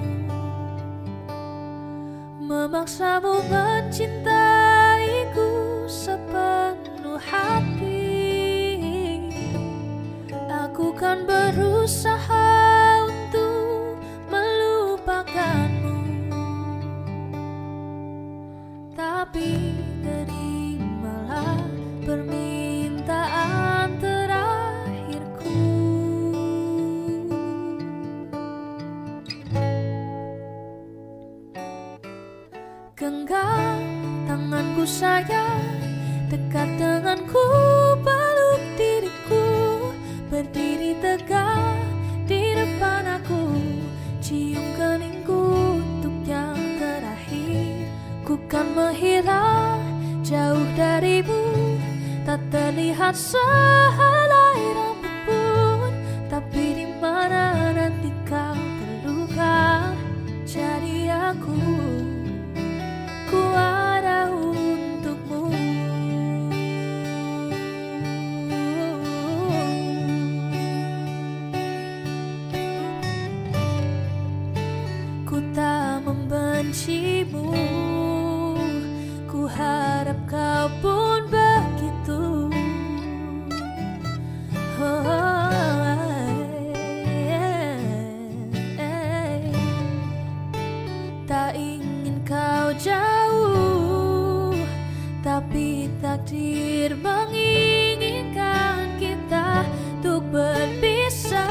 memaksamu mencintaiku sepenuh hati. Aku kan berusaha untuk melupakanmu, tapi terimalah permintaan terakhirku. Genggam tanganku sayang, dekat denganku, peluk diriku, berdiri tegak di depan aku, cium keningku untuk yang terakhir. Ku kan menghilang jauh darimu, tak terlihat sehelai rambut pun, tapi di mana nanti kau terluka, jadi aku ada untukmu. Ku tak membencimu, ku harap kau pun begitu. Tak ingin kau jauh, tapi takdir menginginkan kita untuk berpisah.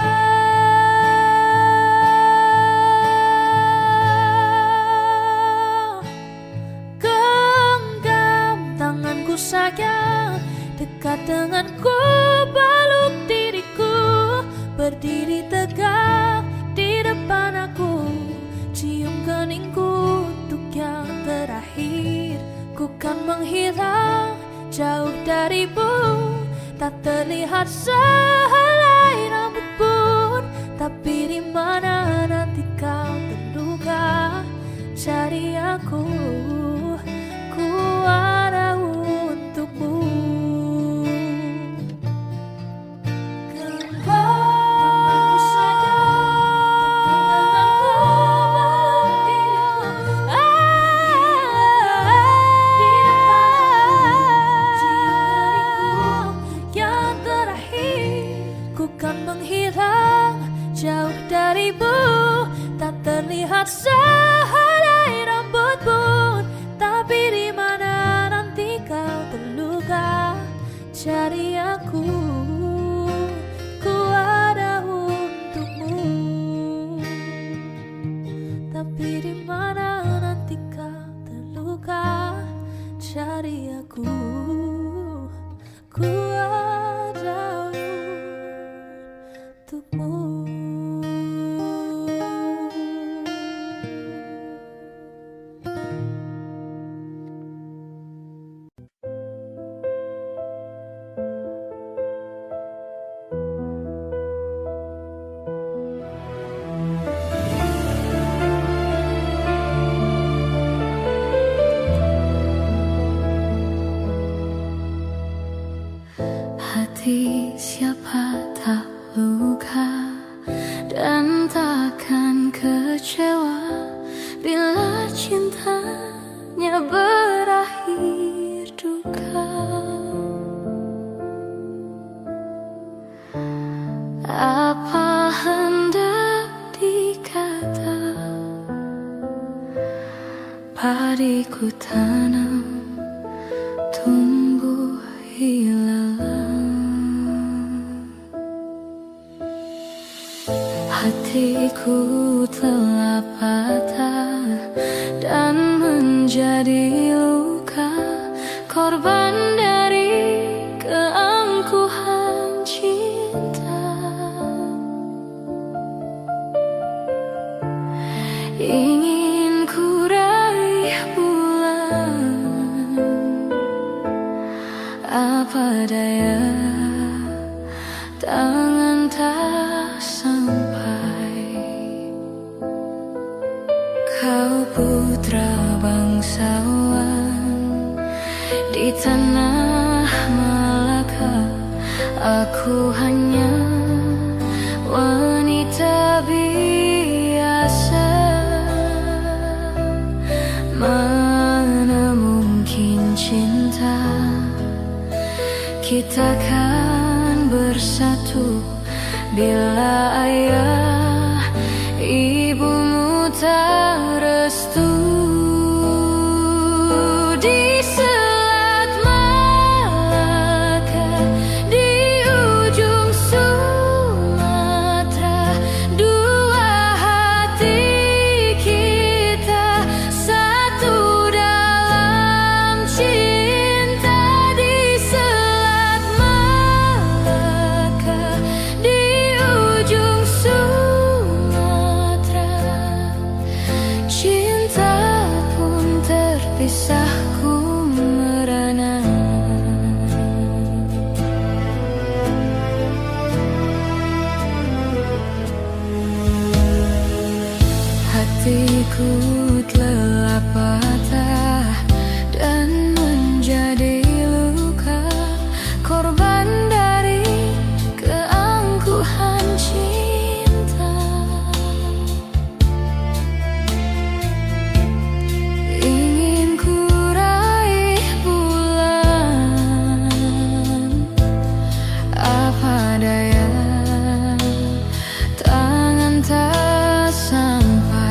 Genggam tanganku sayang, dekat denganku, peluk diriku, berdiri tegak di depan aku, cium keningku untuk yang terakhir. Ku kan menghilang jauh darimu, tak terlihat sehelai rambut pun, tapi di mana nanti kau terluka, jadi aku ada untukmu. Jauh darimu, tak terlihat sehelai rambut pun, tapi di mana nanti kau terluka, jadi aku ada untukmu. Tapi di mana nanti kau terluka, jadi aku ada untukmu. Hati siapa tak luka dan takkan kecewa bila cintanya berakhir duka. Apa hendak dikata, padiku tanam tumbuh hilang. Hatiku telah patah dan menjadi luka, korban dari keangkuhan cinta. Ingin ku raih bulan, apa daya, tangan tak sampai. Kau putra bangsawan di tanah Malaka, aku hanya wanita biasa. kita kan bersatu bila ayah ibumu tak restu. Di Selat Malaka, di ujung Sumatera, dua hati kita satu dalam cinta. Di Selat Malaka, di ujung Sumatera, cinta pun terpisahku merana. Hatiku telah patah dan menjadi luka, korban dari keangkuhan cinta. Ingin ku raih bulan, apa daya tangan tak sampai.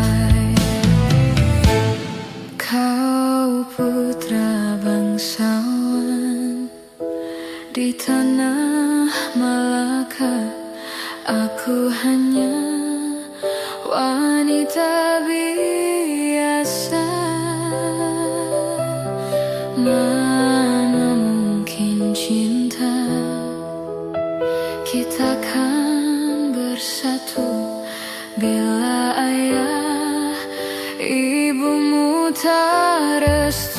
Kau putra bangsawan di tanah Malaka, aku hanya wanita biasa. Mana mungkin cinta kita kan bersatu bila ayah ibumu tak restu.